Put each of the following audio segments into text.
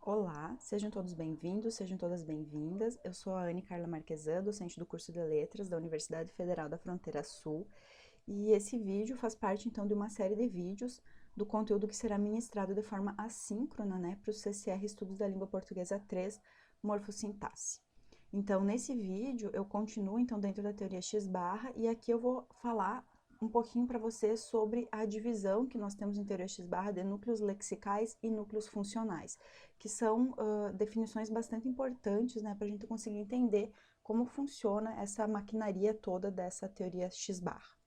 Olá, sejam todos bem-vindos, sejam todas bem-vindas. Eu sou a Anne Carla Marquesan, docente do curso de Letras da Universidade Federal da Fronteira Sul, e esse vídeo faz parte, então, de uma série de vídeos do conteúdo que será ministrado de forma assíncrona, né, para o CCR Estudos da Língua Portuguesa 3, Morfossintaxe. Então, nesse vídeo, eu continuo, então, dentro da teoria X-barra, e aqui eu vou falar um pouquinho para você sobre a divisão que nós temos em teoria X-barra de núcleos lexicais e núcleos funcionais, que são definições bastante importantes, né, para a gente conseguir entender como funciona essa maquinaria toda dessa teoria X-barra,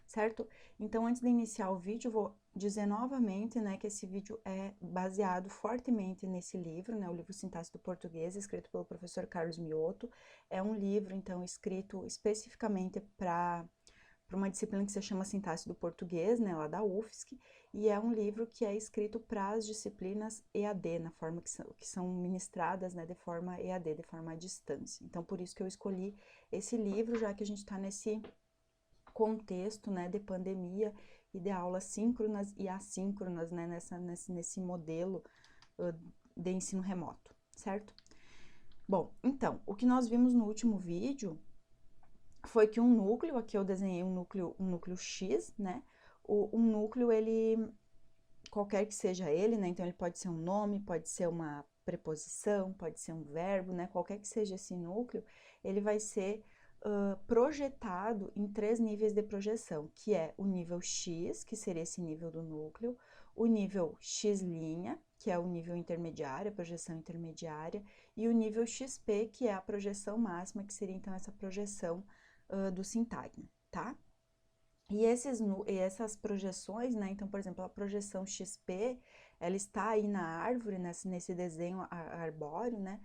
certo? Então, antes de iniciar o vídeo, eu vou dizer novamente, né, que esse vídeo é baseado fortemente nesse livro, né, o livro Sintaxe do Português, escrito pelo professor Carlos Mioto. É um livro, então, escrito especificamente para uma disciplina que se chama Sintaxe do Português, né, lá da UFSC, e é um livro que é escrito para as disciplinas EAD, na forma que são ministradas, né, de forma EAD, de forma à distância. Então, por isso que eu escolhi esse livro, já que a gente está nesse contexto, né, de pandemia e de aulas síncronas e assíncronas, né, nesse modelo de ensino remoto, certo? Bom, então, o que nós vimos no último vídeo foi que um núcleo, aqui eu desenhei um núcleo X, né? Um núcleo, ele, qualquer que seja ele, né? Então, ele pode ser um nome, pode ser uma preposição, pode ser um verbo, né? Qualquer que seja esse núcleo, ele vai ser projetado em 3 níveis de projeção, que é o nível X, que seria esse nível do núcleo, o nível X', que é o nível intermediário, a projeção intermediária, e o nível XP, que é a projeção máxima, que seria então essa projeção do sintagma, tá? E essas projeções, né, então, por exemplo, a projeção XP, ela está aí na árvore, nesse desenho arbóreo, né,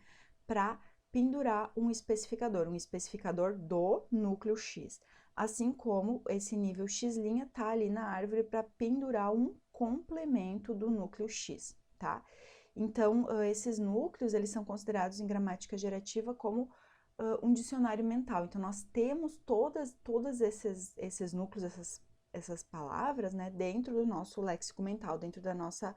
para pendurar um especificador do núcleo X. Assim como esse nível X' está ali na árvore para pendurar um complemento do núcleo X, tá? Então, esses núcleos, eles são considerados em gramática gerativa como um dicionário mental. Então, nós temos todos esses núcleos, essas palavras, né, dentro do nosso léxico mental, dentro da nossa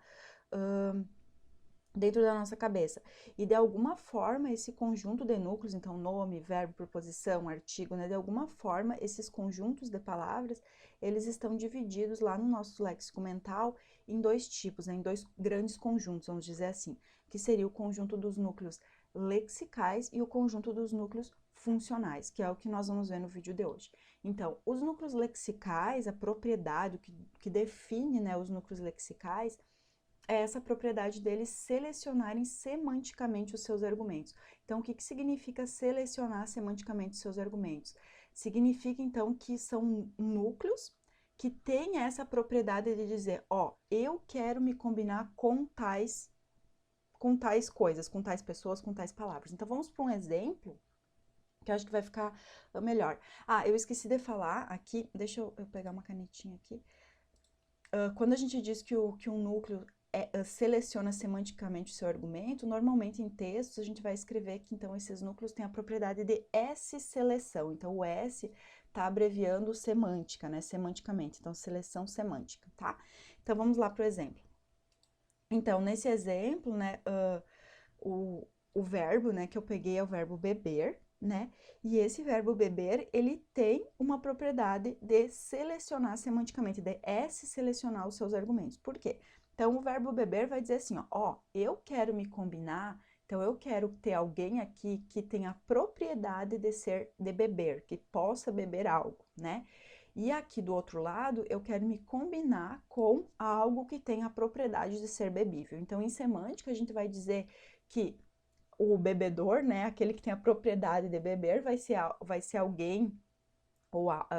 cabeça. E de alguma forma, esse conjunto de núcleos, então nome, verbo, preposição, artigo, né, de alguma forma, esses conjuntos de palavras, eles estão divididos lá no nosso léxico mental em 2 tipos, né, em 2 grandes conjuntos, vamos dizer assim, que seria o conjunto dos núcleos lexicais e o conjunto dos núcleos funcionais, que é o que nós vamos ver no vídeo de hoje. Então, os núcleos lexicais, a propriedade, que define, né, os núcleos lexicais, é essa propriedade deles selecionarem semanticamente os seus argumentos. Então, o que significa selecionar semanticamente os seus argumentos? Significa, então, que são núcleos que têm essa propriedade de dizer, ó, eu quero me combinar com tais coisas, com tais pessoas, com tais palavras. Então, vamos para um exemplo que eu acho que vai ficar melhor. Ah, eu esqueci de falar aqui, deixa eu pegar uma canetinha aqui. Quando a gente diz que um núcleo seleciona semanticamente o seu argumento, normalmente em textos a gente vai escrever que então esses núcleos têm a propriedade de S-seleção. Então o S está abreviando semântica, né? Semanticamente, então seleção semântica, tá? Então vamos lá para o exemplo. Então, nesse exemplo, né, o verbo, né, que eu peguei é o verbo beber, né? E esse verbo beber, ele tem uma propriedade de selecionar semanticamente, de selecionar os seus argumentos. Por quê? Então, o verbo beber vai dizer assim, ó, eu quero me combinar, então eu quero ter alguém aqui que tenha a propriedade de beber, que possa beber algo, né? E aqui do outro lado, eu quero me combinar com algo que tenha a propriedade de ser bebível. Então, em semântica, a gente vai dizer que o bebedor, né, aquele que tem a propriedade de beber, vai ser alguém,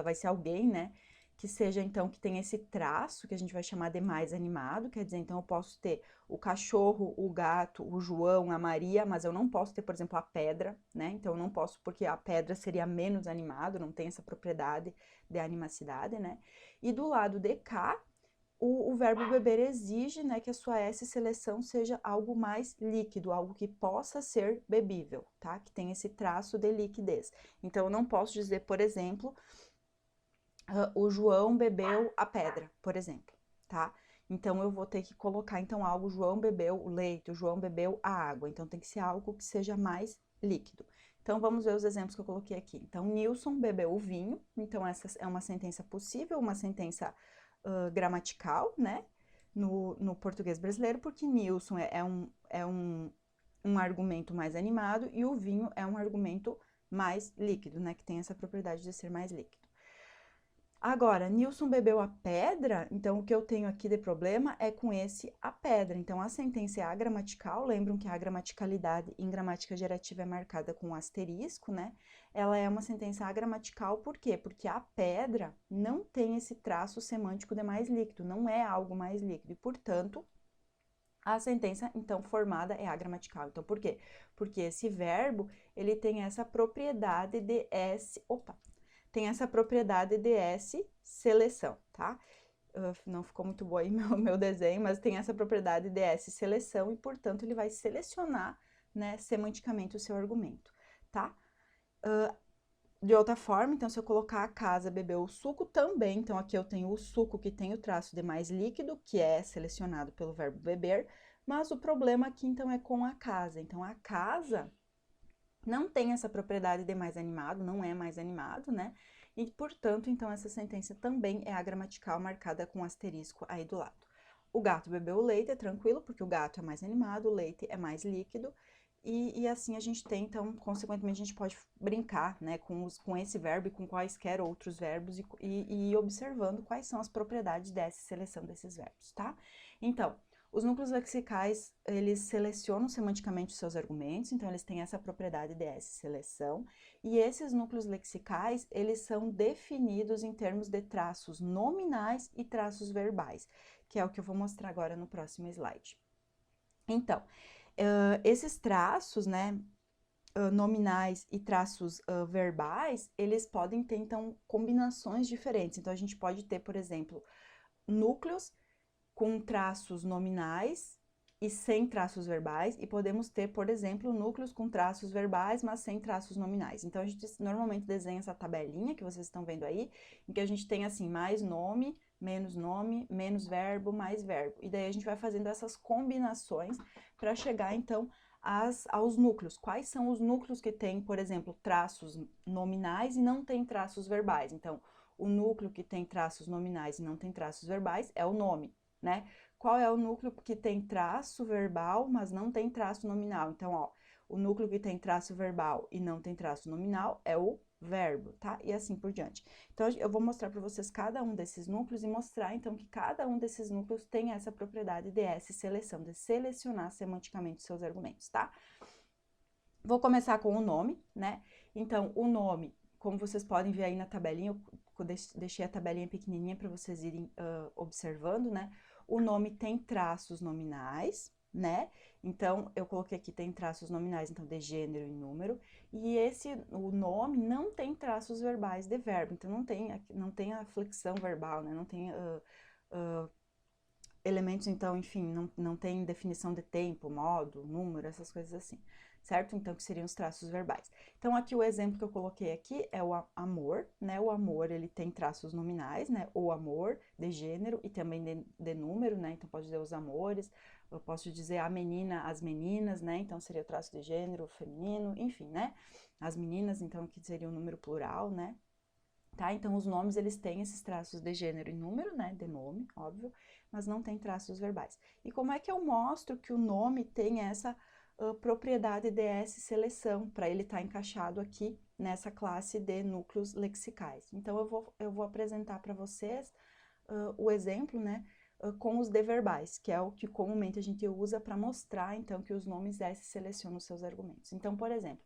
vai ser alguém, né, que seja, então, que tem esse traço, que a gente vai chamar de mais animado, quer dizer, então, eu posso ter o cachorro, o gato, o João, a Maria, mas eu não posso ter, por exemplo, a pedra, né, então, eu não posso, porque a pedra seria menos animado, não tem essa propriedade de animacidade, né, e do lado de cá, o verbo beber exige, né, que a sua S-seleção seja algo mais líquido, algo que possa ser bebível, tá? Que tem esse traço de liquidez. Então, eu não posso dizer, por exemplo, o João bebeu a pedra, por exemplo, tá? Então, eu vou ter que colocar, então, algo, João bebeu o leite, o João bebeu a água. Então, tem que ser algo que seja mais líquido. Então, vamos ver os exemplos que eu coloquei aqui. Então, Nilson bebeu o vinho. Então, essa é uma sentença possível, uma sentença gramatical, né? No português brasileiro, porque Nilson um argumento mais animado e o vinho é um argumento mais líquido, né? Que tem essa propriedade de ser mais líquido. Agora, Nilson bebeu a pedra, então o que eu tenho aqui de problema é com esse a pedra. Então, a sentença é agramatical, lembram que a gramaticalidade em gramática gerativa é marcada com um asterisco, né? Ela é uma sentença agramatical, por quê? Porque a pedra não tem esse traço semântico de mais líquido, não é algo mais líquido, e, portanto, a sentença, então, formada é agramatical. Então, por quê? Porque esse verbo, ele tem essa propriedade de tem essa propriedade de S seleção, tá? Não ficou muito bom aí meu desenho, mas tem essa propriedade de S seleção e, portanto, ele vai selecionar, né, semanticamente o seu argumento, tá? De outra forma, então, se eu colocar a casa bebeu o suco também, então aqui eu tenho o suco que tem o traço de mais líquido, que é selecionado pelo verbo beber, mas o problema aqui, então, é com a casa. Então, a casa não tem essa propriedade de mais animado, não é mais animado, né? E, portanto, então, essa sentença também é agramatical, marcada com asterisco aí do lado. O gato bebeu o leite, é tranquilo, porque o gato é mais animado, o leite é mais líquido, e assim a gente tem, então, consequentemente, a gente pode brincar, né, com esse verbo e com quaisquer outros verbos e ir observando quais são as propriedades dessa seleção desses verbos, tá? Então, os núcleos lexicais, eles selecionam semanticamente os seus argumentos, então eles têm essa propriedade de S-seleção, e esses núcleos lexicais, eles são definidos em termos de traços nominais e traços verbais, que é o que eu vou mostrar agora no próximo slide. Então, esses traços, né, nominais e traços verbais, eles podem ter, então, combinações diferentes. Então, a gente pode ter, por exemplo, núcleos com traços nominais e sem traços verbais, e podemos ter, por exemplo, núcleos com traços verbais, mas sem traços nominais. Então, a gente normalmente desenha essa tabelinha que vocês estão vendo aí, em que a gente tem, assim, mais nome, menos verbo, mais verbo. E daí a gente vai fazendo essas combinações para chegar, então, aos núcleos. Quais são os núcleos que têm, por exemplo, traços nominais e não têm traços verbais? Então, o núcleo que tem traços nominais e não tem traços verbais é o nome, né? Qual é o núcleo que tem traço verbal, mas não tem traço nominal? Então, ó, o núcleo que tem traço verbal e não tem traço nominal é o verbo, tá? E assim por diante. Então, eu vou mostrar para vocês cada um desses núcleos e mostrar, então, que cada um desses núcleos tem essa propriedade de S-seleção, de selecionar semanticamente seus argumentos, tá? Vou começar com o nome, né? Então, o nome, como vocês podem ver aí na tabelinha, eu deixei a tabelinha pequenininha para vocês irem observando, né? O nome tem traços nominais, né? Então, eu coloquei aqui, tem traços nominais, então, de gênero e número, e o nome não tem traços verbais de verbo, então, não tem a flexão verbal, né? Não tem elementos, então, enfim, não tem definição de tempo, modo, número, essas coisas assim, certo? Então, que seriam os traços verbais. Então, aqui o exemplo que eu coloquei aqui é o amor, né? O amor, ele tem traços nominais, né? O amor, de gênero e também de número, né? Então, pode dizer os amores, eu posso dizer a menina, as meninas, né? Então, seria o traço de gênero feminino, enfim, né? As meninas, então, que seria o número plural, né? Tá? Então, os nomes, eles têm esses traços de gênero e número, né? De nome, óbvio, mas não tem traços verbais. E como é que eu mostro que o nome tem essa propriedade de S-seleção, para ele estar encaixado aqui nessa classe de núcleos lexicais? Então, eu vou apresentar para vocês o exemplo, né? Com os deverbais, que é o que comumente a gente usa para mostrar, então, que os nomes S selecionam os seus argumentos. Então, por exemplo,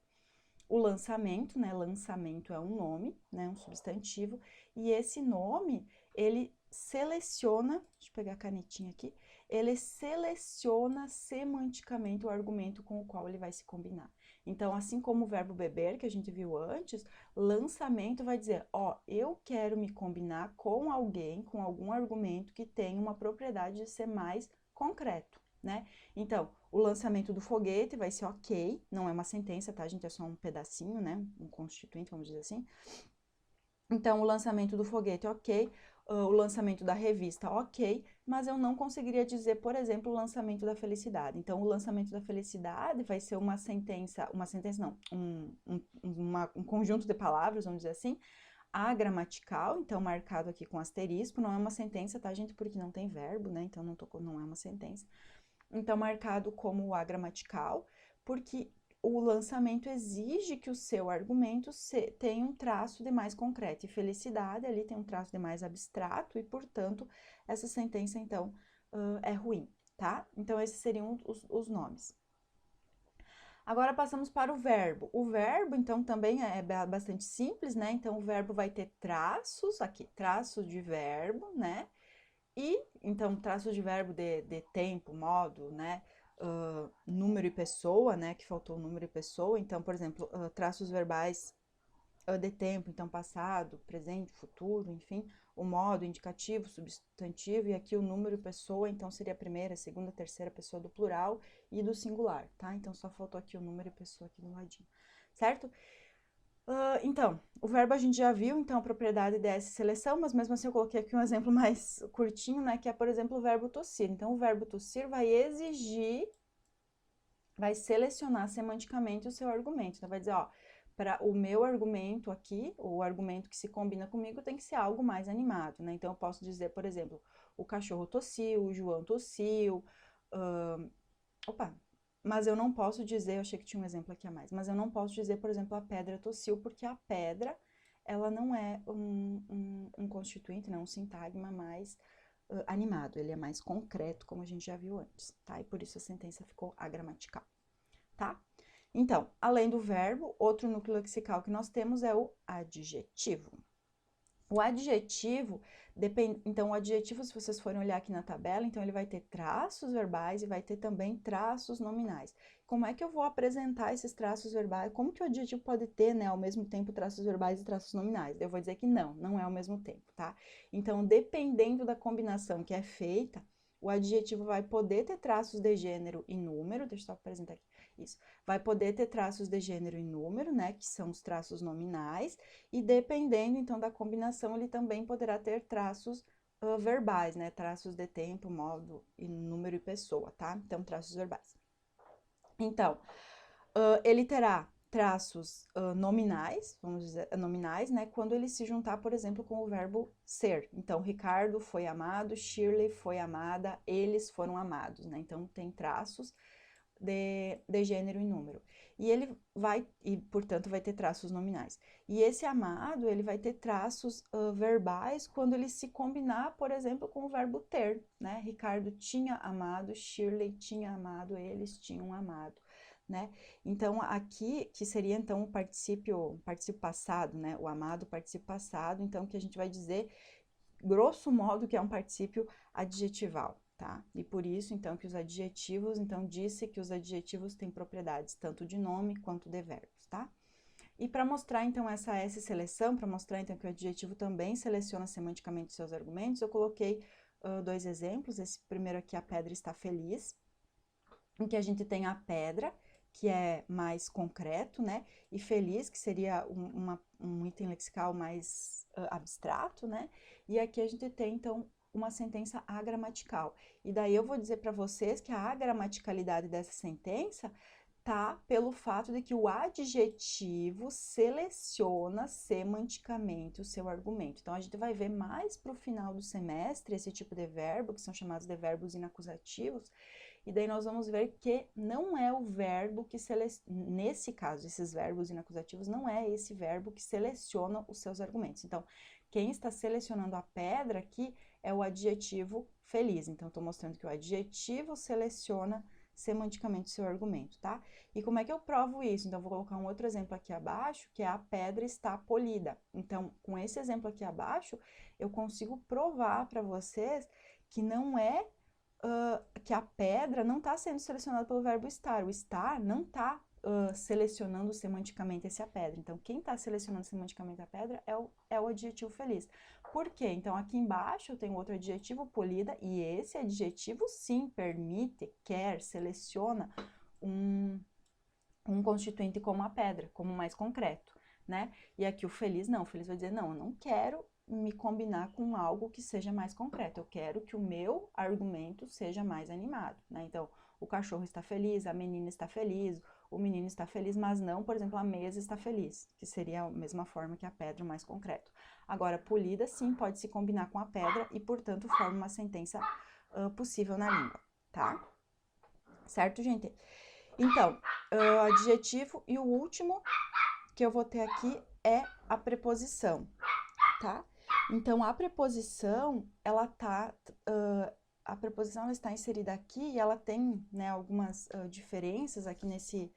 o lançamento, né? Lançamento é um nome, né? Um substantivo, e esse nome, ele seleciona, deixa eu pegar a canetinha aqui, ele seleciona semanticamente o argumento com o qual ele vai se combinar. Então, assim como o verbo beber, que a gente viu antes, lançamento vai dizer, ó, eu quero me combinar com alguém, com algum argumento que tenha uma propriedade de ser mais concreto, né? Então, o lançamento do foguete vai ser ok, não é uma sentença, tá, gente? É só um pedacinho, né? Um constituinte, vamos dizer assim. Então, o lançamento do foguete, ok. O lançamento da revista, ok, mas eu não conseguiria dizer, por exemplo, o lançamento da felicidade. Então, o lançamento da felicidade vai ser uma sentença não, um conjunto de palavras, vamos dizer assim, agramatical, então marcado aqui com asterisco, não é uma sentença, tá, gente? Porque não tem verbo, né? Então, não é uma sentença. Então, marcado como agramatical, porque o lançamento exige que o seu argumento tenha um traço de mais concreto. E felicidade ali tem um traço de mais abstrato e, portanto, essa sentença, então, é ruim, tá? Então, esses seriam os nomes. Agora, passamos para o verbo. O verbo, então, também é bastante simples, né? Então, o verbo vai ter traços, aqui, traços de verbo, né? E, então, traços de verbo de tempo, modo, né? Número e pessoa, né? Que faltou o número e pessoa. Então, por exemplo, traços verbais de tempo, então passado, presente, futuro, enfim. O modo, indicativo, substantivo, e aqui o número e pessoa, então seria a primeira, segunda, terceira pessoa do plural e do singular, tá? Então, só faltou aqui o número e pessoa aqui do ladinho, certo? Então, o verbo a gente já viu, então, a propriedade dessa seleção, mas mesmo assim eu coloquei aqui um exemplo mais curtinho, né, que é, por exemplo, o verbo tossir. Então, o verbo tossir vai exigir, vai selecionar semanticamente o seu argumento. Então, vai dizer, ó, para o meu argumento aqui, o argumento que se combina comigo tem que ser algo mais animado, né? Então, eu posso dizer, por exemplo, o cachorro tossiu, o João tossiu, opa, mas eu não posso dizer, eu achei que tinha um exemplo aqui a mais, mas eu não posso dizer, por exemplo, a pedra tossiu, porque a pedra, ela não é um constituinte, né, um sintagma mais animado, ele é mais concreto, como a gente já viu antes, tá? E por isso a sentença ficou agramatical, tá? Então, além do verbo, outro núcleo lexical que nós temos é o adjetivo. O adjetivo, então o adjetivo, se vocês forem olhar aqui na tabela, então ele vai ter traços verbais e vai ter também traços nominais. Como é que eu vou apresentar esses traços verbais? Como que o adjetivo pode ter, né, ao mesmo tempo traços verbais e traços nominais? Eu vou dizer que não é ao mesmo tempo, tá? Então, dependendo da combinação que é feita, o adjetivo vai poder ter traços de gênero e número, deixa eu só apresentar aqui, isso. Vai poder ter traços de gênero e número, né, que são os traços nominais, e dependendo, então, da combinação, ele também poderá ter traços verbais, né, traços de tempo, modo, e número e pessoa, tá? Então, traços verbais. Então, ele terá traços nominais, vamos dizer, nominais, né, quando ele se juntar, por exemplo, com o verbo ser. Então, Ricardo foi amado, Shirley foi amada, eles foram amados, né? Então, tem traços de gênero e número. E ele vai, e portanto vai ter traços nominais. E esse amado, ele vai ter traços verbais quando ele se combinar, por exemplo, com o verbo ter, né? Ricardo tinha amado, Shirley tinha amado, eles tinham amado, né? Então, aqui, que seria então o particípio passado, né? O amado, particípio passado, então, que a gente vai dizer, grosso modo, que é um particípio adjetival, tá? E por isso, então, que os adjetivos, então, disse que os adjetivos têm propriedades tanto de nome quanto de verbos, tá? E para mostrar, então, essa S-seleção, para mostrar, então, que o adjetivo também seleciona semanticamente seus argumentos, eu coloquei dois exemplos. Esse primeiro aqui, a pedra está feliz, em que a gente tem a pedra, que é mais concreto, né? E feliz, que seria um item lexical mais abstrato, né? E aqui a gente tem, então, uma sentença agramatical. E daí eu vou dizer para vocês que a agramaticalidade dessa sentença tá pelo fato de que o adjetivo seleciona semanticamente o seu argumento. Então, a gente vai ver mais para o final do semestre esse tipo de verbo, que são chamados de verbos inacusativos, e daí nós vamos ver que não é o verbo que seleciona, nesse caso, esses verbos inacusativos, não é esse verbo que seleciona os seus argumentos. Então, quem está selecionando a pedra aqui é o adjetivo feliz. Então, estou mostrando que o adjetivo seleciona semanticamente o seu argumento, tá? E como é que eu provo isso? Então, vou colocar um outro exemplo aqui abaixo, que é a pedra está polida. Então, com esse exemplo aqui abaixo, eu consigo provar para vocês que não é que a pedra não está sendo selecionada pelo verbo estar. O estar não está selecionando semanticamente essa pedra. Então, quem está selecionando semanticamente a pedra é o adjetivo feliz. Por quê? Então, aqui embaixo eu tenho outro adjetivo, polida, e esse adjetivo sim permite, quer, seleciona um constituinte como a pedra, como mais concreto, né? E aqui o feliz não, o feliz vai dizer, não, eu não quero me combinar com algo que seja mais concreto. Eu quero que o meu argumento seja mais animado, né? Então, o cachorro está feliz, a menina está feliz, o menino está feliz, mas não, por exemplo, a mesa está feliz, que seria a mesma forma que a pedra, o mais concreto. Agora, polida, sim, pode se combinar com a pedra e, portanto, forma uma sentença possível na língua, tá? Certo, gente? Então, adjetivo e o último que eu vou ter aqui é a preposição, tá? Então, a preposição, a preposição ela está inserida aqui e ela tem, né, algumas diferenças aqui nesse,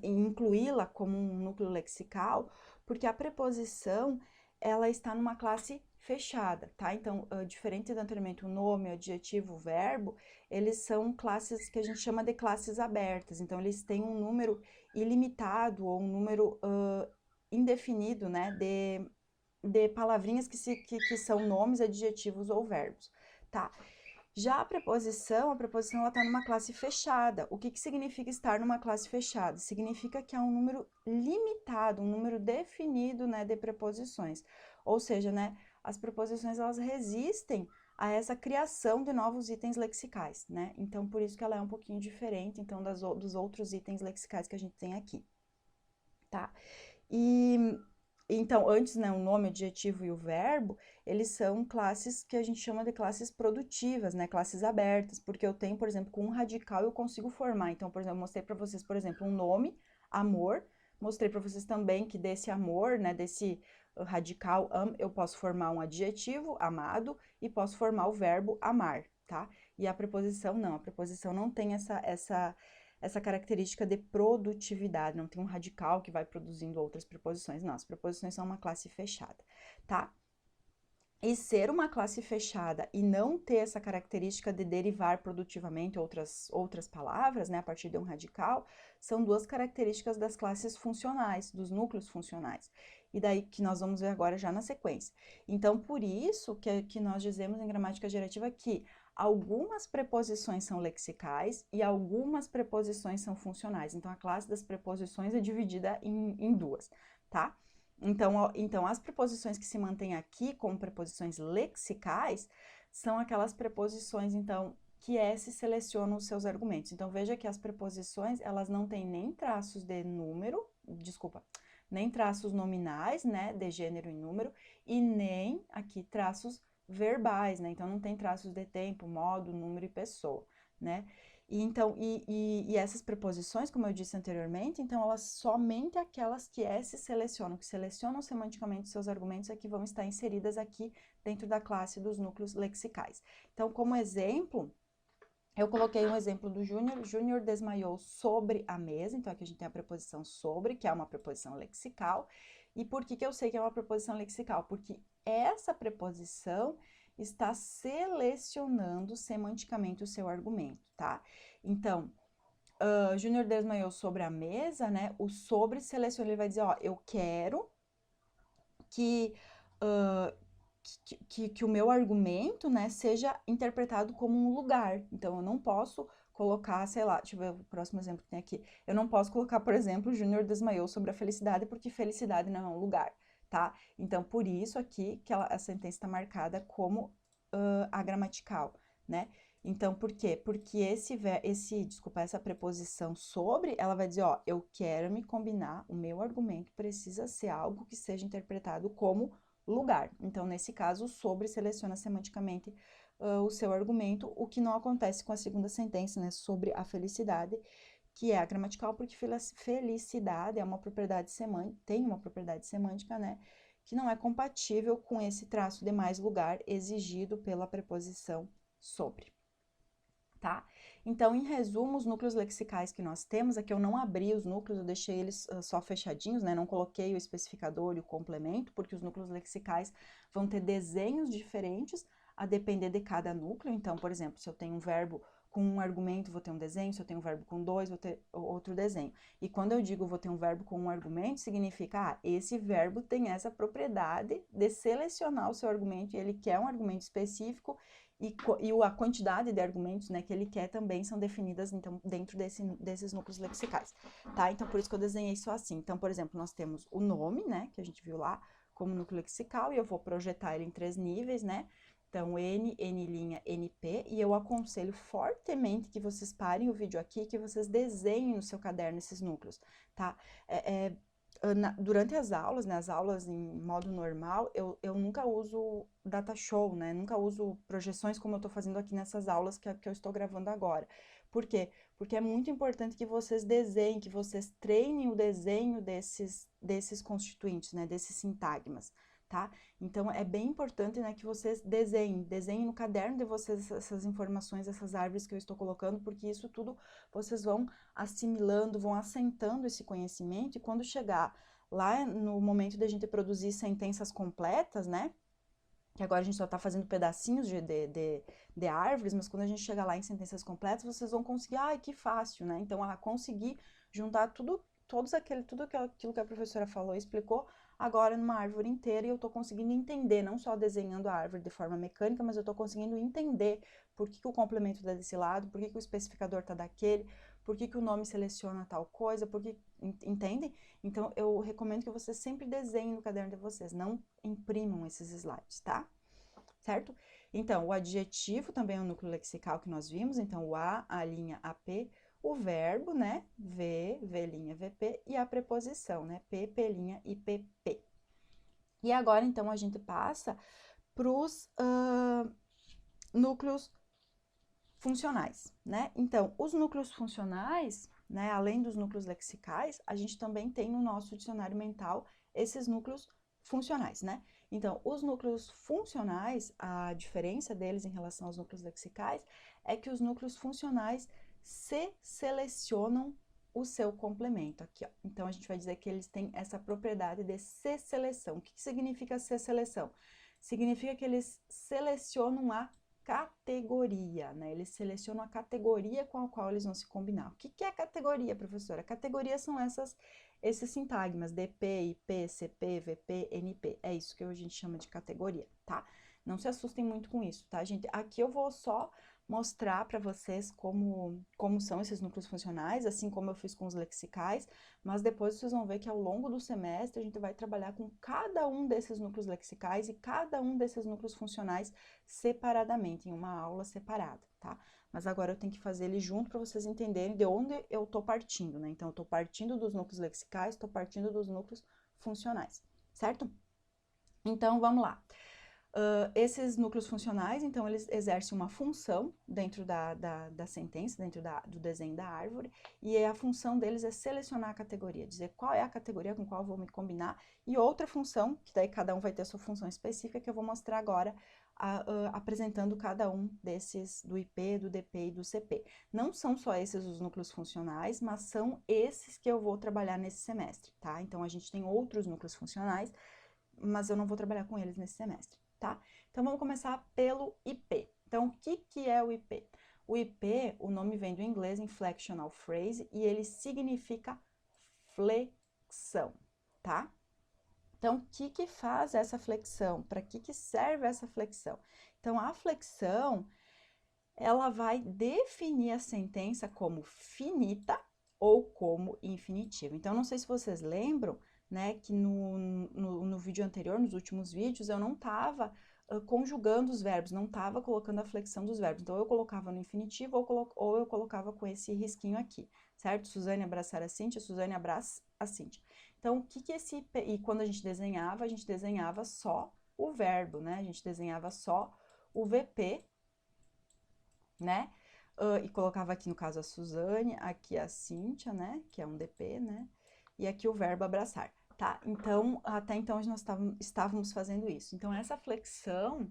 incluí-la como um núcleo lexical, porque a preposição, ela está numa classe fechada, tá? Então, diferente do anteriormente, o nome, o adjetivo, o verbo, eles são classes que a gente chama de classes abertas. Então, eles têm um número ilimitado ou um número indefinido, né, de palavrinhas que são nomes, adjetivos ou verbos, tá? Já a preposição ela está numa classe fechada. O que significa estar numa classe fechada? Significa que há um número limitado, um número definido, né, de preposições. Ou seja, né, as preposições, elas resistem a essa criação de novos itens lexicais, né? Então, por isso que ela é um pouquinho diferente, então, dos outros itens lexicais que a gente tem aqui, tá? Então, antes, né, o nome, o adjetivo e o verbo, eles são classes que a gente chama de classes produtivas, né, classes abertas, porque eu tenho, por exemplo, com um radical eu consigo formar. Então, por exemplo, eu mostrei para vocês, por exemplo, um nome, amor, mostrei para vocês também que desse amor, né, desse radical eu posso formar um adjetivo, amado, e posso formar o verbo amar, tá? E a preposição não, a preposição não tem essa característica de produtividade, não tem um radical que vai produzindo outras preposições, não, as preposições são uma classe fechada, tá? E ser uma classe fechada e não ter essa característica de derivar produtivamente outras palavras, né, a partir de um radical, são duas características das classes funcionais, dos núcleos funcionais. E daí que nós vamos ver agora já na sequência. Então, por isso que nós dizemos em gramática gerativa que algumas preposições são lexicais e algumas preposições são funcionais. Então, a classe das preposições é dividida em duas, tá? Então, as preposições que se mantêm aqui como preposições lexicais são aquelas preposições, então, que se selecionam os seus argumentos. Então, veja que as preposições, elas não têm nem traços de número, nem traços nominais, né, de gênero e número, e nem aqui traços verbais, né? Então, não tem traços de tempo, modo, número e pessoa, né? E essas preposições, como eu disse anteriormente, então elas somente aquelas que se selecionam, que selecionam semanticamente seus argumentos, é que vão estar inseridas aqui dentro da classe dos núcleos lexicais. Então, como exemplo, eu coloquei um exemplo do Júnior. Júnior desmaiou sobre a mesa, então aqui a gente tem a preposição sobre, que é uma preposição lexical. E por que eu sei que é uma preposição lexical? Porque essa preposição está selecionando semanticamente o seu argumento, tá? Então, Júnior desmaiou sobre a mesa, né? O sobre seleciona, ele vai dizer, ó, eu quero que, que o meu argumento, né, seja interpretado como um lugar. Então, eu não posso colocar, sei lá, deixa eu ver o próximo exemplo que tem aqui. Eu não posso colocar, por exemplo, Júnior desmaiou sobre a felicidade, porque felicidade não é um lugar, tá? Então, por isso aqui que a sentença está marcada como agramatical, né? Então, por quê? Porque essa preposição sobre, ela vai dizer, ó, eu quero me combinar, o meu argumento precisa ser algo que seja interpretado como lugar. Então, nesse caso, o sobre seleciona semanticamente o seu argumento, o que não acontece com a segunda sentença, né, sobre a felicidade, que é a gramatical, porque felicidade é uma propriedade semântica, tem uma propriedade semântica, né, que não é compatível com esse traço de mais lugar exigido pela preposição sobre. Tá? Então, em resumo, os núcleos lexicais que nós temos, aqui eu não abri os núcleos, eu deixei eles só fechadinhos, né? Não coloquei o especificador e o complemento, porque os núcleos lexicais vão ter desenhos diferentes a depender de cada núcleo. Então, por exemplo, se eu tenho um verbo com um argumento, vou ter um desenho, se eu tenho um verbo com dois, vou ter outro desenho. E quando eu digo vou ter um verbo com um argumento, significa, esse verbo tem essa propriedade de selecionar o seu argumento, e ele quer um argumento específico, e a quantidade de argumentos, né, que ele quer também são definidas, então, dentro desses núcleos lexicais, tá? Então, por isso que eu desenhei só assim. Então, por exemplo, nós temos o nome, né, que a gente viu lá, como núcleo lexical, e eu vou projetar ele em 3 níveis, né? Então, N, N', NP, e eu aconselho fortemente que vocês parem o vídeo aqui e que vocês desenhem no seu caderno esses núcleos, tá? Durante as aulas, né, as aulas em modo normal, eu nunca uso data show, né, nunca uso projeções como eu tô fazendo aqui nessas aulas que eu estou gravando agora. Por quê? Porque é muito importante que vocês desenhem, que vocês treinem o desenho desses constituintes, né, desses sintagmas, tá? Então, é bem importante, né, que vocês desenhem no caderno de vocês essas informações, essas árvores que eu estou colocando, porque isso tudo vocês vão assimilando, vão assentando esse conhecimento, e quando chegar lá no momento da gente produzir sentenças completas, né, que agora a gente só está fazendo pedacinhos de árvores, mas quando a gente chegar lá em sentenças completas, vocês vão conseguir, ai, que fácil, né? Então, conseguir juntar tudo aquilo que a professora falou e explicou agora numa árvore inteira, e eu estou conseguindo entender, não só desenhando a árvore de forma mecânica, mas eu estou conseguindo entender por que o complemento está desse lado, por que o especificador está daquele, por que o nome seleciona tal coisa, entendem? Então, eu recomendo que vocês sempre desenhem no caderno de vocês, não imprimam esses slides, tá? Certo? Então, o adjetivo também é um núcleo lexical que nós vimos, então o a, AP, o verbo, né, VP, e a preposição, né, PP e PP. E agora, então, a gente passa para os núcleos funcionais, né? Então, os núcleos funcionais, né, além dos núcleos lexicais, a gente também tem no nosso dicionário mental esses núcleos funcionais, né? Então, os núcleos funcionais, a diferença deles em relação aos núcleos lexicais é que os núcleos funcionais se selecionam o seu complemento aqui, ó. Então, a gente vai dizer que eles têm essa propriedade de se seleção. O que significa se seleção? Significa que eles selecionam a categoria, né? Eles selecionam a categoria com a qual eles vão se combinar. O que é categoria, professora? Categorias são esses sintagmas, DP, IP, CP, VP, NP. É isso que a gente chama de categoria, tá? Não se assustem muito com isso, tá, gente? Aqui eu vou só mostrar para vocês como são esses núcleos funcionais, assim como eu fiz com os lexicais, mas depois vocês vão ver que ao longo do semestre a gente vai trabalhar com cada um desses núcleos lexicais e cada um desses núcleos funcionais separadamente, em uma aula separada, tá? Mas agora eu tenho que fazer ele junto para vocês entenderem de onde eu tô partindo, né? Então, eu tô partindo dos núcleos lexicais, tô partindo dos núcleos funcionais, certo? Então, vamos lá. Esses núcleos funcionais, então, eles exercem uma função dentro da sentença, dentro do desenho da árvore, e a função deles é selecionar a categoria, dizer qual é a categoria com qual eu vou me combinar, e outra função, que daí cada um vai ter a sua função específica, que eu vou mostrar agora, apresentando cada um desses, do IP, do DP e do CP. Não são só esses os núcleos funcionais, mas são esses que eu vou trabalhar nesse semestre, tá? Então, a gente tem outros núcleos funcionais, mas eu não vou trabalhar com eles nesse semestre, tá? Então, vamos começar pelo IP. Então, o que é o IP? O IP, o nome vem do inglês, inflectional phrase, e ele significa flexão, tá? Então, o que faz essa flexão? Para que serve essa flexão? Então, a flexão, ela vai definir a sentença como finita ou como infinitiva. Então, não sei se vocês lembram, né, que no vídeo anterior, nos últimos vídeos, eu não estava conjugando os verbos, não estava colocando a flexão dos verbos. Então, eu colocava no infinitivo ou eu colocava com esse risquinho aqui, certo? Suzane abraçar a Cíntia, Suzane abraça a Cíntia. Então, o que esse... E quando a gente desenhava só o verbo, né? A gente desenhava só o VP, né? E colocava aqui, no caso, a Suzane, aqui a Cíntia, né? Que é um DP, né? E aqui o verbo abraçar, tá? Então, até então, nós estávamos fazendo isso. Então, essa flexão,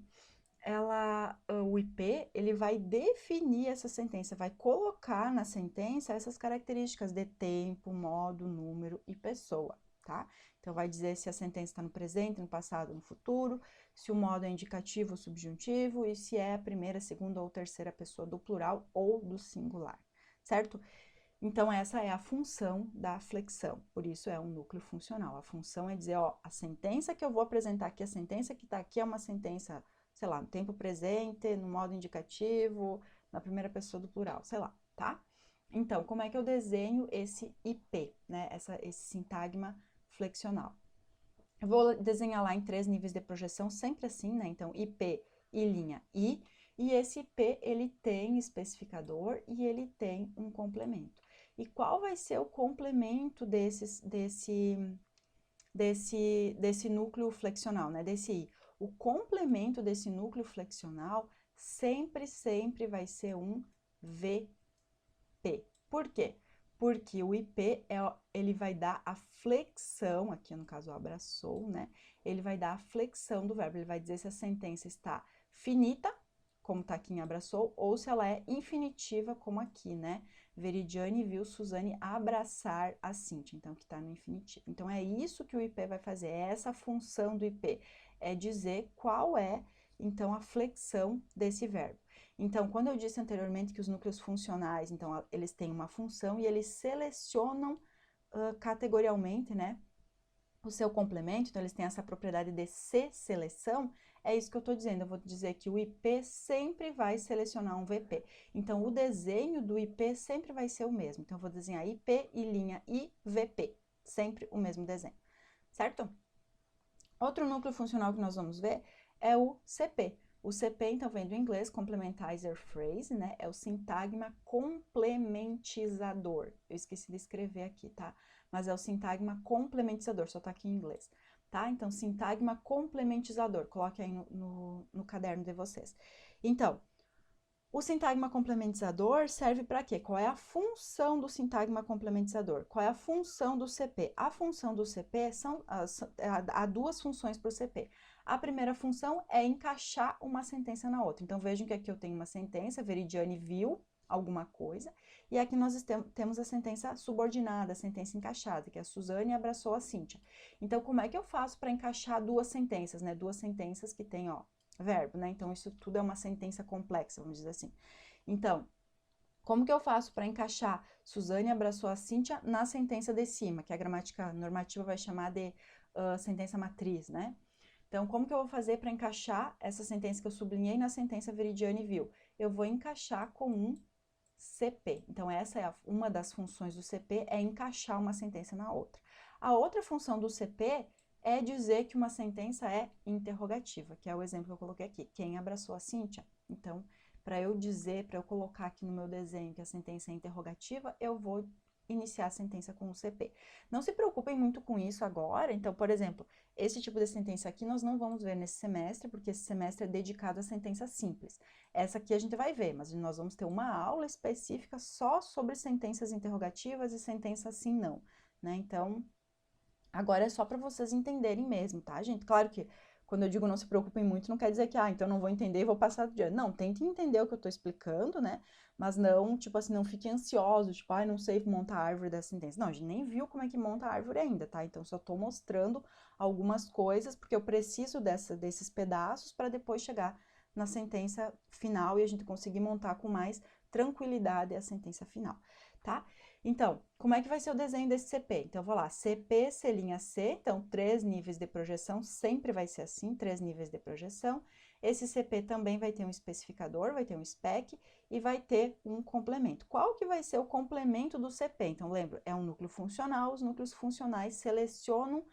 o IP, ele vai definir essa sentença, vai colocar na sentença essas características de tempo, modo, número e pessoa, tá? Então, vai dizer se a sentença está no presente, no passado, no futuro, se o modo é indicativo ou subjuntivo e se é a primeira, segunda ou terceira pessoa do plural ou do singular, certo? Então, essa é a função da flexão, por isso é um núcleo funcional. A função é dizer, ó, a sentença que eu vou apresentar aqui, a sentença que está aqui é uma sentença sei lá, no tempo presente, no modo indicativo, na primeira pessoa do plural, sei lá, tá? Então, como é que eu desenho esse IP, né? Esse sintagma flexional? Eu vou desenhar lá em 3 níveis de projeção, sempre assim, né? Então, IP, I', I. E esse IP, ele tem especificador e ele tem um complemento. E qual vai ser o complemento desse núcleo flexional, né? Desse I? O complemento desse núcleo flexional sempre vai ser um VP. Por quê? Porque o IP, ele vai dar a flexão, aqui no caso abraçou, né? Ele vai dar a flexão do verbo, ele vai dizer se a sentença está finita, como está aqui em abraçou, ou se ela é infinitiva, como aqui, né? Veridiane viu Suzane abraçar a Cíntia, então que está no infinitivo. Então é isso que o IP vai fazer, é essa função do IP, é dizer qual é, então, a flexão desse verbo. Então, quando eu disse anteriormente que os núcleos funcionais, então, eles têm uma função e eles selecionam categorialmente, né, o seu complemento, então eles têm essa propriedade de seleção, é isso que eu estou dizendo, eu vou dizer que o IP sempre vai selecionar um VP. Então, o desenho do IP sempre vai ser o mesmo. Então, eu vou desenhar IP, I', I, VP, sempre o mesmo desenho, certo? Outro núcleo funcional que nós vamos ver é o CP. O CP, então, vem do inglês, Complementizer Phrase, né? É o sintagma complementizador. Eu esqueci de escrever aqui, tá? Mas é o sintagma complementizador, só tá aqui em inglês, tá? Então, sintagma complementizador. Coloque aí no caderno de vocês. Então, o sintagma complementizador serve para quê? Qual é a função do sintagma complementizador? Qual é a função do CP? A função do CP há duas funções para o CP. A primeira função é encaixar uma sentença na outra. Então, vejam que aqui eu tenho uma sentença, Veridiane viu alguma coisa, e aqui nós temos a sentença subordinada, a sentença encaixada, que é a Suzane abraçou a Cíntia. Então, como é que eu faço para encaixar duas sentenças, né? Duas sentenças que tem, ó, verbo, né? Então, isso tudo é uma sentença complexa, vamos dizer assim. Então, como que eu faço para encaixar Suzane abraçou a Cíntia na sentença de cima, que a gramática normativa vai chamar de sentença matriz, né? Então, como que eu vou fazer para encaixar essa sentença que eu sublinhei na sentença Veridiane viu? Eu vou encaixar com um CP. Então, essa é uma das funções do CP, é encaixar uma sentença na outra. A outra função do CP é dizer que uma sentença é interrogativa, que é o exemplo que eu coloquei aqui. Quem abraçou a Cíntia? Então, para eu dizer, para eu colocar aqui no meu desenho que a sentença é interrogativa, eu vou iniciar a sentença com o CP. Não se preocupem muito com isso agora. Então, por exemplo, esse tipo de sentença aqui nós não vamos ver nesse semestre, porque esse semestre é dedicado à sentença simples. Essa aqui a gente vai ver, mas nós vamos ter uma aula específica só sobre sentenças interrogativas e sentenças sim, não, né? Então, agora é só para vocês entenderem mesmo, tá, gente? Claro que quando eu digo não se preocupem muito, não quer dizer que, então não vou entender e vou passar do dia. Não, tentem entender o que eu tô explicando, né? Mas não, tipo assim, não fiquem ansiosos, tipo, não sei montar a árvore dessa sentença. Não, a gente nem viu como é que monta a árvore ainda, tá? Então, só tô mostrando algumas coisas, porque eu preciso desses pedaços para depois chegar na sentença final e a gente conseguir montar com mais tranquilidade a sentença final, tá? Então, como é que vai ser o desenho desse CP? Então, eu vou lá, CP, C', então, 3 níveis de projeção, sempre vai ser assim, 3 níveis de projeção. Esse CP também vai ter um especificador, vai ter um spec e vai ter um complemento. Qual que vai ser o complemento do CP? Então, lembra, é um núcleo funcional, os núcleos funcionais selecionam,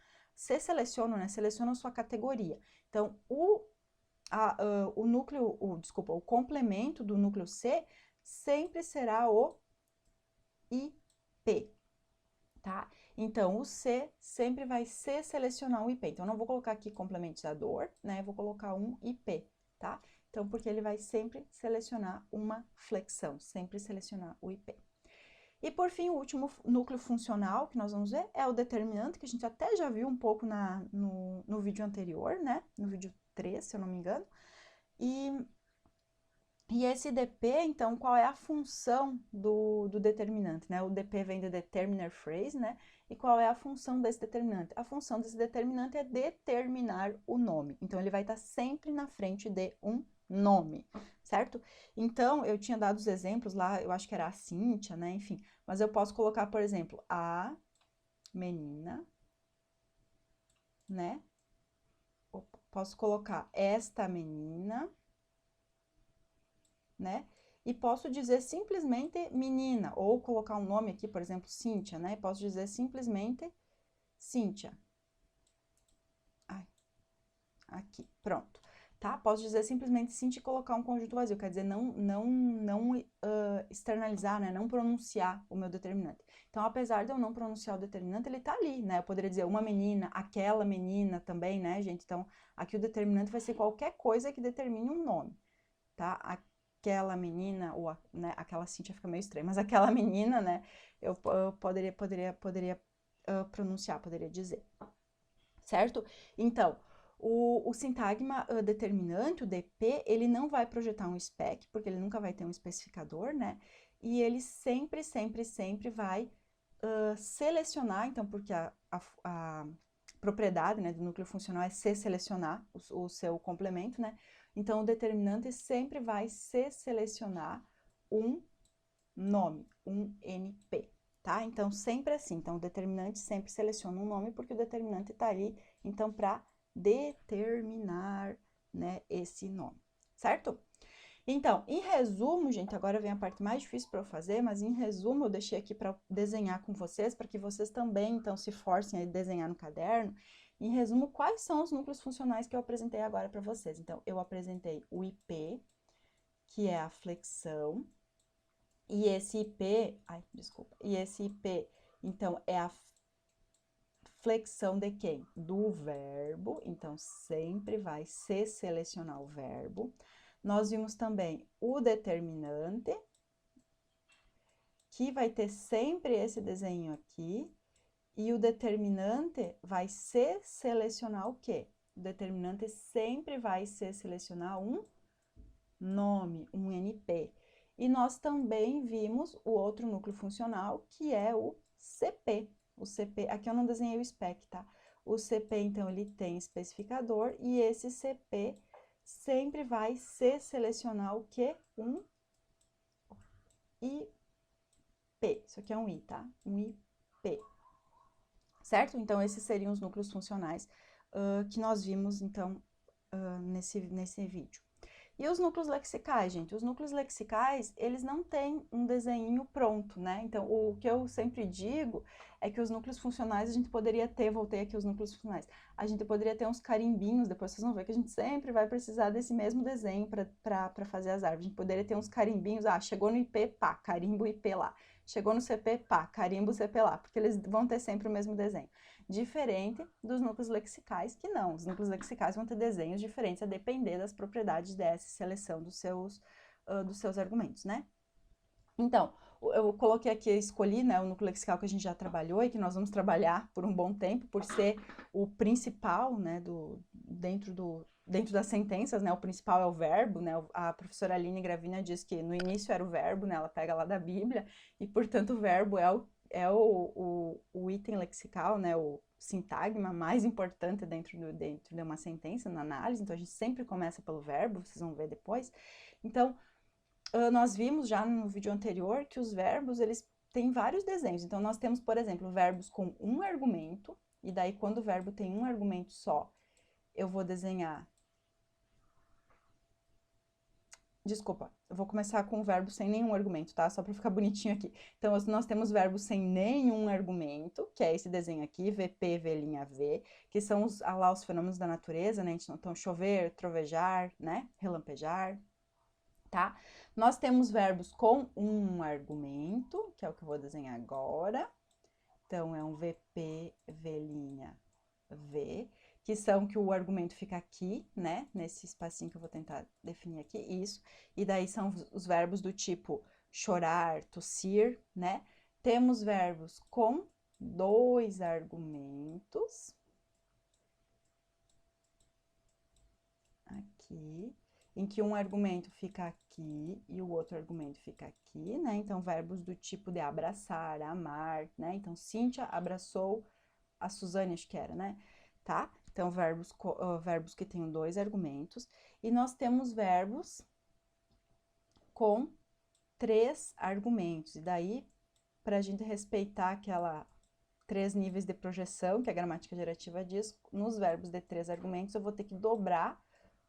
né? Selecionam sua categoria. Então, o complemento do núcleo C sempre será o IP, tá? Então, o C sempre vai selecionar um IP. Então, eu não vou colocar aqui complementador, né? Eu vou colocar um IP, tá? Então, porque ele vai sempre selecionar uma flexão, sempre selecionar o IP. E, por fim, o último núcleo funcional que nós vamos ver é o determinante, que a gente até já viu um pouco no vídeo anterior, né? No vídeo 3, se eu não me engano. E esse DP, então, qual é a função do determinante, né? O DP vem de determiner phrase, né? E qual é a função desse determinante? A função desse determinante é determinar o nome. Então, ele vai estar sempre na frente de um nome, certo? Então, eu tinha dado os exemplos lá, eu acho que era a Cíntia, né? Enfim, mas eu posso colocar, por exemplo, a menina, né? Opa, Posso colocar esta menina, né? E posso dizer simplesmente menina, ou colocar um nome aqui, por exemplo, Cíntia, né? Posso dizer simplesmente Cíntia. Ai, aqui, pronto. Tá? Posso dizer simplesmente Cíntia e colocar um conjunto vazio, quer dizer, não externalizar, né? Não pronunciar o meu determinante. Então, apesar de eu não pronunciar o determinante, ele tá ali, né? Eu poderia dizer uma menina, aquela menina também, né, gente? Então, aqui o determinante vai ser qualquer coisa que determine um nome, tá? Aquela menina, ou né, aquela Cíntia fica meio estranha, mas aquela menina, né, eu poderia pronunciar, poderia dizer, certo? Então, o sintagma determinante, o DP, ele não vai projetar um spec, porque ele nunca vai ter um especificador, né? E ele sempre vai selecionar, então, porque a propriedade, né, do núcleo funcional é se selecionar o seu complemento, né? Então, o determinante sempre vai se selecionar um nome, um NP, tá? Então, sempre assim. Então, o determinante sempre seleciona um nome, porque o determinante está ali, então, para determinar, né, esse nome, certo? Então, em resumo, gente, agora vem a parte mais difícil para eu fazer, mas em resumo eu deixei aqui para desenhar com vocês, para que vocês também, então, se forcem a desenhar no caderno. Em resumo, quais são os núcleos funcionais que eu apresentei agora para vocês? Então, eu apresentei o IP, que é a flexão, e esse IP, e esse IP, então, é a flexão de quem? Do verbo, então, sempre vai se selecionar o verbo. Nós vimos também o determinante, que vai ter sempre esse desenho aqui, e o determinante vai se selecionar o quê? O determinante sempre vai se selecionar um nome, um NP. E nós também vimos o outro núcleo funcional, que é o CP. O CP, aqui eu não desenhei o spec, tá? O CP, então, ele tem especificador, e esse CP sempre vai se selecionar o quê? Um IP. Isso aqui é um I, tá? Um IP. Certo? Então, esses seriam os núcleos funcionais que nós vimos, então, nesse vídeo. E os núcleos lexicais, gente? Os núcleos lexicais, eles não têm um desenho pronto, né? Então, o que eu sempre digo é que os núcleos funcionais a gente poderia ter, voltei aqui os núcleos funcionais, a gente poderia ter uns carimbinhos, depois vocês vão ver que a gente sempre vai precisar desse mesmo desenho para fazer as árvores. A gente poderia ter uns carimbinhos, chegou no IP, pá, carimbo IP lá. Chegou no CP, pá, carimbo CP lá, porque eles vão ter sempre o mesmo desenho. Diferente dos núcleos lexicais, que não. Os núcleos lexicais vão ter desenhos diferentes a depender das propriedades dessa seleção dos seus argumentos, né? Então, eu coloquei aqui, escolhi, né, o núcleo lexical que a gente já trabalhou e que nós vamos trabalhar por um bom tempo, por ser o principal, né, dentro das sentenças, né, o principal é o verbo, né, a professora Aline Gravina diz que no início era o verbo, né, ela pega lá da Bíblia, e portanto o verbo é o item lexical, né, o sintagma mais importante dentro de uma sentença, na análise, então a gente sempre começa pelo verbo, vocês vão ver depois. Então, nós vimos já no vídeo anterior que os verbos, eles têm vários desenhos. Então, nós temos, por exemplo, verbos com um argumento, e daí quando o verbo tem um argumento só, eu vou desenhar... Desculpa, eu vou começar com o verbo sem nenhum argumento, tá? Só para ficar bonitinho aqui. Então, nós temos verbos sem nenhum argumento, que é esse desenho aqui, VP, V', que são lá os fenômenos da natureza, né? Então, chover, trovejar, né? Relampejar, tá? Nós temos verbos com um argumento, que é o que eu vou desenhar agora. Então, é um VP, V', que são que o argumento fica aqui, né? Nesse espacinho que eu vou tentar definir aqui, isso. E daí são os verbos do tipo chorar, tossir, né? Temos verbos com dois argumentos. Aqui, em que um argumento fica aqui e o outro argumento fica aqui, né? Então, verbos do tipo de abraçar, amar, né? Então, Cíntia abraçou a Suzane, acho que era, né? Tá? Então, verbos que tenham dois argumentos. E nós temos verbos com três argumentos. E daí, para a gente respeitar aquela 3 níveis de projeção, que a gramática gerativa diz, nos verbos de 3 argumentos, eu vou ter que dobrar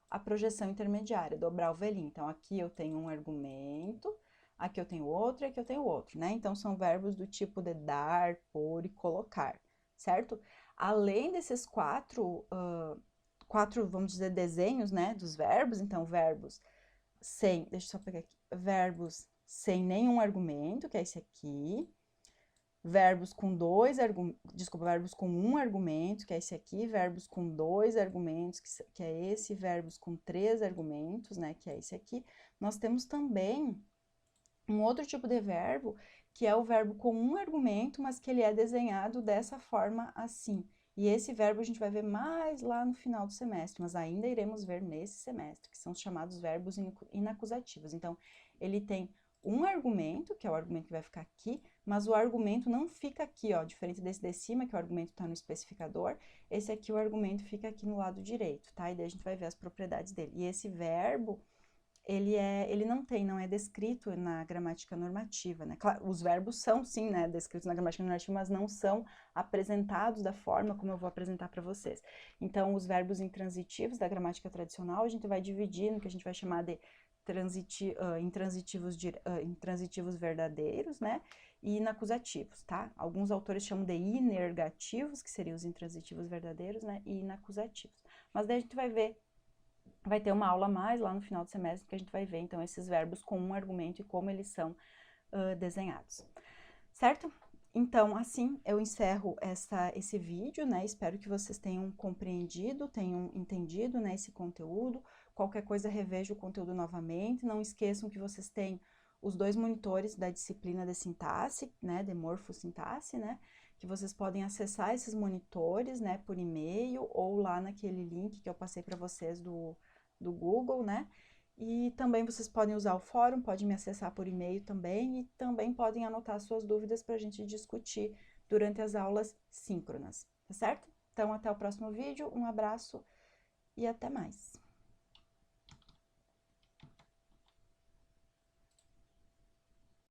a projeção intermediária, dobrar o velhinho. Então, aqui eu tenho um argumento, aqui eu tenho outro e aqui eu tenho outro, né? Então, são verbos do tipo de dar, pôr e colocar, certo? Além desses quatro, vamos dizer, desenhos, né, dos verbos, então, verbos sem, deixa eu só pegar aqui, verbos sem nenhum argumento, que é esse aqui, verbos com verbos com um argumento, que é esse aqui, verbos com 2 argumentos, que é esse, verbos com 3 argumentos, né, que é esse aqui. Nós temos também um outro tipo de verbo, que é o verbo com um argumento, mas que ele é desenhado dessa forma assim. E esse verbo a gente vai ver mais lá no final do semestre, mas ainda iremos ver nesse semestre, que são os chamados verbos inacusativos. Então, ele tem um argumento, que é o argumento que vai ficar aqui, mas o argumento não fica aqui, ó, diferente desse de cima, que o argumento está no especificador, esse aqui o argumento fica aqui no lado direito, tá? E daí a gente vai ver as propriedades dele. E esse verbo, ele não é descrito na gramática normativa, né? Claro, os verbos são, sim, né, descritos na gramática normativa, mas não são apresentados da forma como eu vou apresentar para vocês. Então, os verbos intransitivos da gramática tradicional, a gente vai dividir no que a gente vai chamar de intransitivos verdadeiros, né, e inacusativos, tá? Alguns autores chamam de inergativos, que seriam os intransitivos verdadeiros, né, e inacusativos. Mas daí a gente vai ter uma aula a mais lá no final do semestre, que a gente vai ver, então, esses verbos com um argumento e como eles são desenhados, certo? Então, assim, eu encerro esse vídeo, né? Espero que vocês tenham compreendido, tenham entendido, né, esse conteúdo. Qualquer coisa, reveja o conteúdo novamente. Não esqueçam que vocês têm os 2 monitores da disciplina de sintaxe, né, de morfossintaxe, né, que vocês podem acessar esses monitores, né, por e-mail ou lá naquele link que eu passei para vocês do Google, né, e também vocês podem usar o fórum, podem me acessar por e-mail também, e também podem anotar suas dúvidas para a gente discutir durante as aulas síncronas, tá certo? Então, até o próximo vídeo, um abraço e até mais!